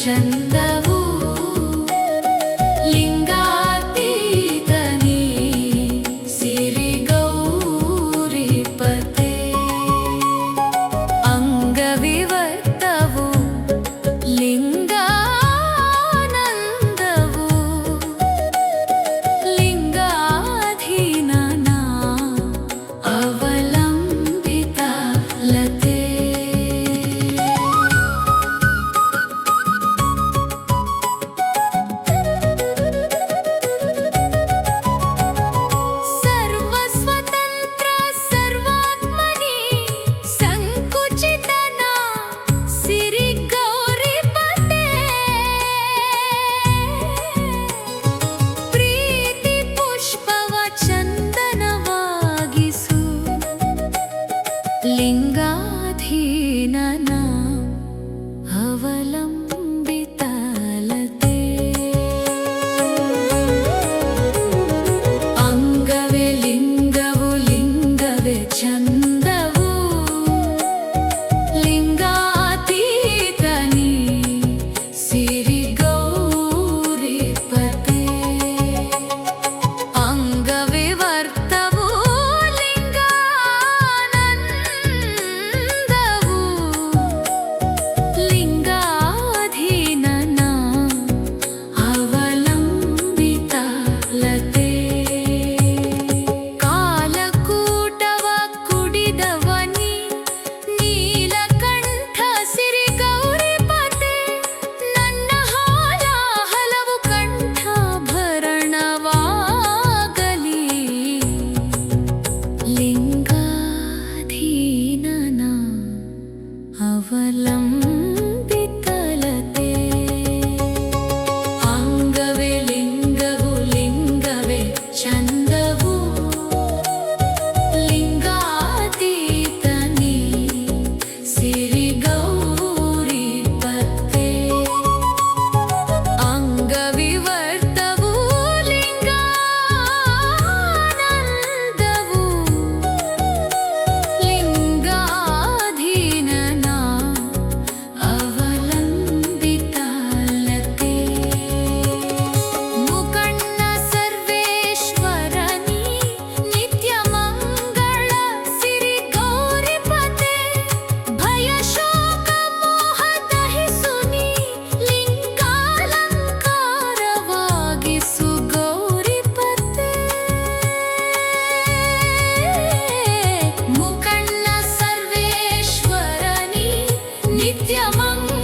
ಚಂದವು ಲಿಂಗಾತೀತನಿ ಸಿರಿ ಗೌರಿಪತೆ ಅಂಗವಿವರ್ತವು ಲಿಂಗಾನಂದವು ಲಿಂಗಾಧೀನನ ಅವಲಂಬಿತ ಲತೆ ಸರ್ವಸ್ವತಂತ್ರ ಸರ್ವಾತ್ಮನಿ ಸಂಕುಚಿತನ ಸಿರಿ ಗೌರಿಪತೆ ಪ್ರೀತಿ ಪುಷ್ಪವ ಚಂದನವಾಗಿಸು ಲಿಂಗಾಧೀನನ ಅವಲಂಬಿತ ಲತೆ ಅಂಗವೇ ಲಿಂಗವು ಲಿಂಗವೇ ಚಂದವು ಲಿಂಗಾತೀತನಿ ಸಿರಿ ಗೌರಿಪತೆ ಅಂಗವಿವರ್ತವು ಲಿಂಗಾನಂದವು ಲಿಂಗಾಧೀನನ ಅವಲಂಬಿತ ಲತೆ ಕಾಲಕೂಟವ ಕುಡಿದವನಿ ನೀಲಕಂಠ ಸಿರಿ ಗೌರಿಪತೆ ನನ್ನ ಹಾಲ ಹಲವು ಕಂಠಾಭರಣವಾಗಲಿ ಲಿಂಗಾಧೀನನ ಅವಲಂಬಿತ ಲತೆ ಅಂಗವೇ ಲಿಂಗವು ಲಿಂಗವೇ ಚಂದವು ಲಿಂಗಾತೀತನಿ ಸಿರಿ ಗೌರಿಪತೆ ಅಂಗವಿವರ್ತವು ಲಿಂಗಾನಂದವು ಲಿಂಗಾಧೀನನ ಅವಲಂಬಿತ ಲತೆ ಮುಕಣ್ಣ ಸರ್ವೇಶ್ವರನಿ ನಿತ್ಯ ಮಂಗಳ ಸಿರಿ ಗೌರಿಪತೆ ಭಯ ಶೋಕ ಮೋಹ ದಹಿಸುನಿ ಲಿಂಗಾಲಂಕಾರವಾಗಿಸು ಗೌರಿಪತೆ ಮುಕಣ್ಣ ಸರ್ವೇಶ್ವರನಿ ನಿತ್ಯ ಮಂಗಳ